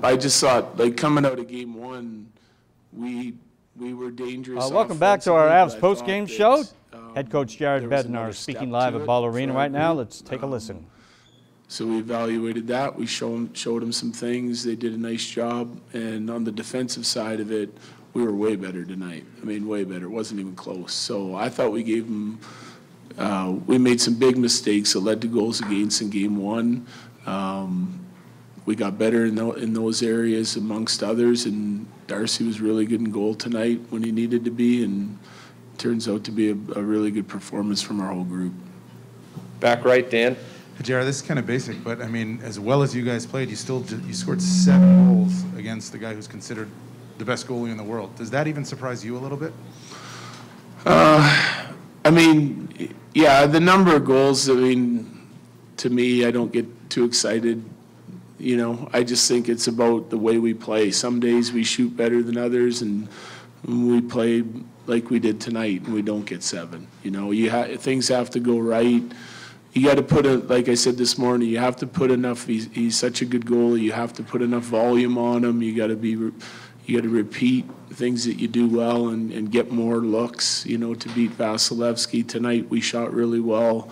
I just thought, like, coming out of game one, we were dangerous. Welcome back to our Avs post-game show. Head coach Jared Bednar Bednar speaking live at Ball Arena right now. Let's take a listen. So we evaluated that. We showed them some things. They did a nice job. And on the defensive side of it, we were way better tonight. I mean, way better. It wasn't even close. So I thought we gave them we made some big mistakes that led to goals against in game one. We got better in those areas amongst others, and Darcy was really good in goal tonight when he needed to be, and turns out to be a really good performance from our whole group. Back right, Dan. Jared, this is kind of basic, but I mean, as well as you guys played, you scored 7 goals against the guy who's considered the best goalie in the world. Does that even surprise you a little bit? I mean, yeah, the number of goals, I mean, to me, I don't get too excited. You know, I just think it's about the way we play. Some days we shoot better than others, and we play like we did tonight, and we don't get 7. You know, things have to go right. You got to put like I said this morning, you have to put enough. He's such a good goalie. You have to put enough volume on him. You got to repeat things that you do well and get more looks. You know, to beat Vasilevsky tonight, we shot really well.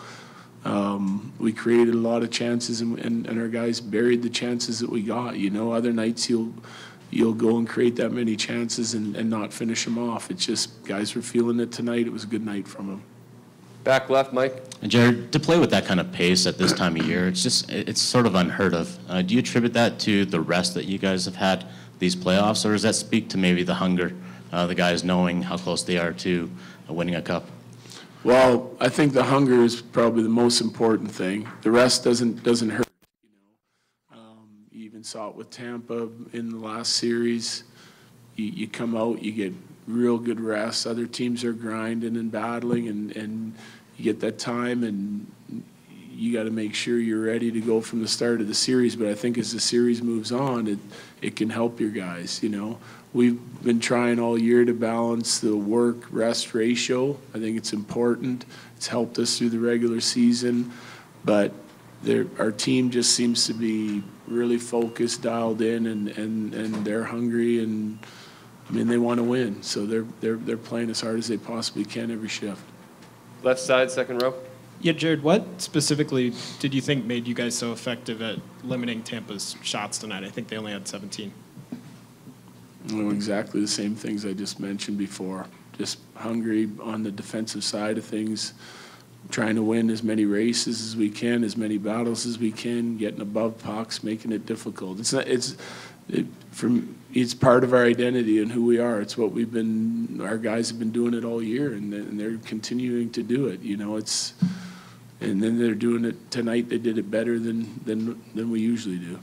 We created a lot of chances, and our guys buried the chances that we got. You know, other nights you'll go and create that many chances and not finish them off. It's just guys were feeling it tonight. It was a good night from them. Back left, Mike. And Jared, to play with that kind of pace at this time of year, it's sort of unheard of. Do you attribute that to the rest that you guys have had these playoffs, or does that speak to maybe the hunger, the guys knowing how close they are to winning a cup? Well, I think the hunger is probably the most important thing. The rest doesn't hurt. You know, you even saw it with Tampa in the last series. You come out, you get real good rest. Other teams are grinding and battling, and you get that time, and you got to make sure you're ready to go from the start of the series. But I think as the series moves on, it can help your guys. You know, we've been trying all year to balance the work-rest ratio. I think it's important. It's helped us through the regular season, but our team just seems to be really focused, dialed in, and they're hungry, and I mean, they want to win, so they're playing as hard as they possibly can every shift. Left side, second row. Yeah, Jared, what specifically did you think made you guys so effective at limiting Tampa's shots tonight? I think they only had 17. Well, exactly the same things I just mentioned before. Just hungry on the defensive side of things, trying to win as many races as we can, as many battles as we can, getting above pucks, making it difficult. It's part of our identity and who we are. It's what our guys have been doing it all year, and they're continuing to do it. You know, and then they're doing it tonight. They did it better than we usually do.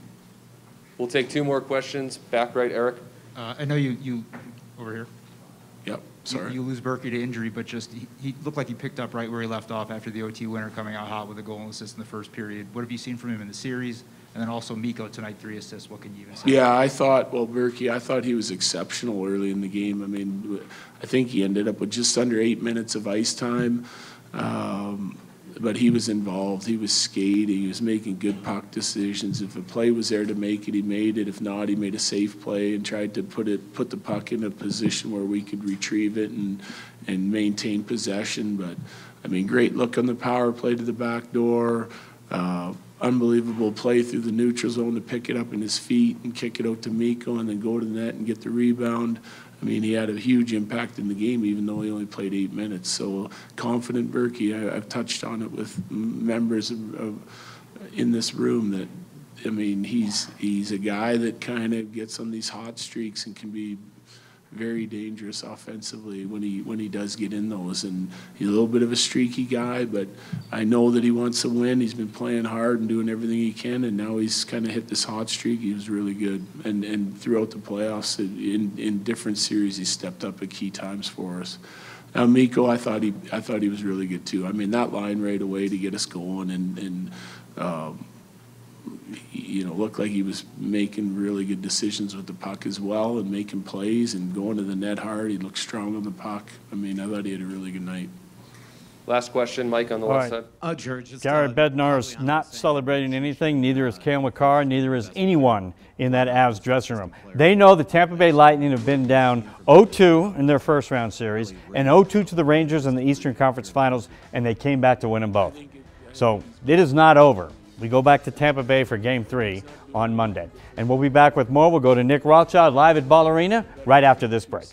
We'll take 2 more questions. Back right, Eric. I know you over here. Yep, sorry. You lose Berkey to injury, but just he looked like he picked up right where he left off after the OT winner, coming out hot with a goal and assist in the first period. What have you seen from him in the series? And then also Mikko tonight, 3 assists. What can you even say? Yeah, Berkey, I thought he was exceptional early in the game. I mean, I think he ended up with just under 8 minutes of ice time. But he was involved. He was skating. He was making good puck decisions. If a play was there to make it, he made it. If not, he made a safe play and tried to put the puck in a position where we could retrieve it and maintain possession. But, I mean, great look on the power play to the back door. Unbelievable play through the neutral zone to pick it up in his feet and kick it out to Mikko and then go to the net and get the rebound. I mean, he had a huge impact in the game, even though he only played 8 minutes. So confident Berkey. I've touched on it with members in this room that, I mean, he's a guy that kind of gets on these hot streaks and can be very dangerous offensively when he does get in those. And he's a little bit of a streaky guy, but I know that he wants to win. He's been playing hard and doing everything he can, and now he's kind of hit this hot streak. He was really good. And throughout the playoffs, in different series, he stepped up at key times for us. Now, Mikko, I thought he was really good too. I mean, that line right away to get us going and you know, looked like he was making really good decisions with the puck as well and making plays and going to the net hard. He looked strong on the puck. I mean, I thought he had a really good night. Last question, Mike, on the All left right. side. Jared, just, Jared Bednar is not celebrating anything, neither is Cale McCarr, neither is anyone in that Avs dressing room. They know the Tampa Bay Lightning have been down 0-2 in their first round series and 0-2 to the Rangers in the Eastern Conference Finals, and they came back to win them both. So it is not over. We go back to Tampa Bay for Game 3 on Monday. And we'll be back with more. We'll go to Nick Rothschild live at Ball Arena right after this break.